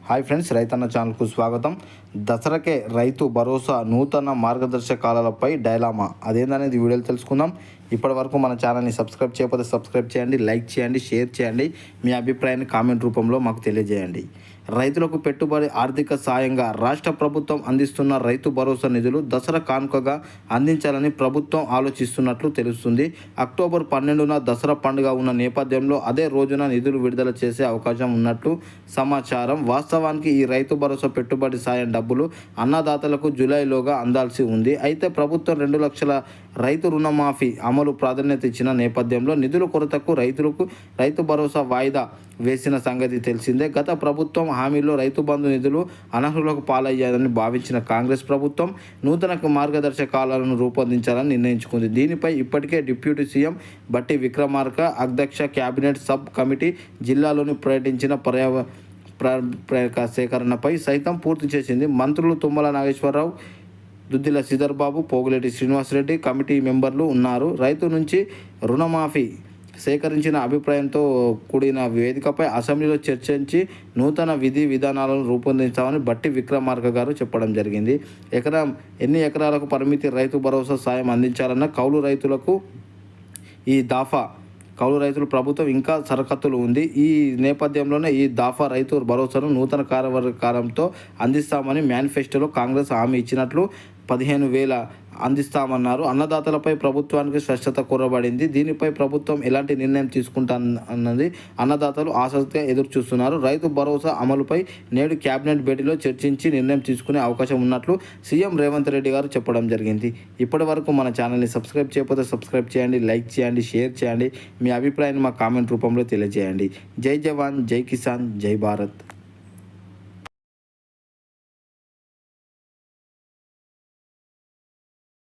Hi friends, రైతన్న ఛానల్కు స్వాగతం. దసరాకే రైతు భరోసా నూతన మార్గదర్శకాలపై డైలామా అదేందనేది వీడియోలు తెలుసుకుందాం. ఇప్పటి వరకు మన ఛానల్ని సబ్స్క్రైబ్ చేయకపోతే సబ్స్క్రైబ్ చేయండి, లైక్ చేయండి, షేర్ చేయండి. మీ అభిప్రాయాన్ని కామెంట్ రూపంలో మాకు తెలియజేయండి. రైతులకు పెట్టుబడి ఆర్థిక సాయంగా రాష్ట్ర ప్రభుత్వం అందిస్తున్న రైతు భరోసా నిధులు దసరా కానుకగా అందించాలని ప్రభుత్వం ఆలోచిస్తున్నట్లు తెలుస్తుంది. అక్టోబర్ 12న దసరా పండుగ ఉన్న నేపథ్యంలో అదే రోజున నిధులు విడుదల చేసే అవకాశం ఉన్నట్లు సమాచారం. వాస్తవానికి ఈ రైతు భరోసా పెట్టుబడి సాయం డబ్బులు అన్నదాతలకు జూలైలోగా అందాల్సి ఉంది. అయితే ప్రభుత్వం 2 లక్షల రైతు రుణమాఫీ అమలు ప్రాధాన్యత ఇచ్చిన నేపథ్యంలో నిధుల కొరతకు రైతు భరోసా వాయిదా వేసిన సంగతి తెలిసిందే. గత ప్రభుత్వం హామీలో రైతు బంధు నిధులు అనర్హులకు పాలయ్యాయని భావించిన కాంగ్రెస్ ప్రభుత్వం నూతన మార్గదర్శకాలను రూపొందించాలని నిర్ణయించుకుంది. దీనిపై ఇప్పటికే డిప్యూటీ సీఎం బట్టి విక్రమార్క అధ్యక్ష కేబినెట్ సబ్ కమిటీ జిల్లాలోని పర్యటించిన సేకరణపై సైతం పూర్తి చేసింది. మంత్రులు తుమ్మల నాగేశ్వరరావు, దుద్దిల శ్రీధర్ బాబు, పోగులేటి శ్రీనివాసరెడ్డి కమిటీ మెంబర్లు ఉన్నారు. రైతు నుంచి రుణమాఫీ సేకరించిన అభిప్రాయంతో కూడిన వేదికపై అసెంబ్లీలో చర్చించి నూతన విధి విధానాలను రూపొందించామని బట్టి విక్రమార్క గారు చెప్పడం జరిగింది. ఎన్ని ఎకరాలకు పరిమితి రైతు భరోసా సాయం అందించాలన్న కౌలు రైతులు ప్రభుత్వం ఇంకా సరకత్తులు ఉంది. ఈ నేపథ్యంలోనే ఈ దాఫా రైతు భరోసాను నూతన కార్యవర్గంతో అందిస్తామని మేనిఫెస్టోలో కాంగ్రెస్ హామీ ఇచ్చినట్లు 15,000 అందిస్తామన్నారు. అన్నదాతలపై ప్రభుత్వానికి స్పష్టత కోరబడింది. దీనిపై ప్రభుత్వం ఎలాంటి నిర్ణయం తీసుకుంటానన్నది అన్నదాతలు ఆసక్తిగా ఎదురు చూస్తున్నారు. రైతు భరోసా అమలుపై నేడు కేబినెట్ భేటీలో చర్చించి నిర్ణయం తీసుకునే అవకాశం ఉన్నట్లు సీఎం రేవంత్ రెడ్డి గారు చెప్పడం జరిగింది. ఇప్పటి వరకు మన ఛానల్ని సబ్స్క్రైబ్ చేయకపోతే సబ్స్క్రైబ్ చేయండి, లైక్ చేయండి, షేర్ చేయండి. మీ అభిప్రాయాన్ని మా కామెంట్ రూపంలో తెలియజేయండి. జై జవాన్, జై కిసాన్, జై భారత్.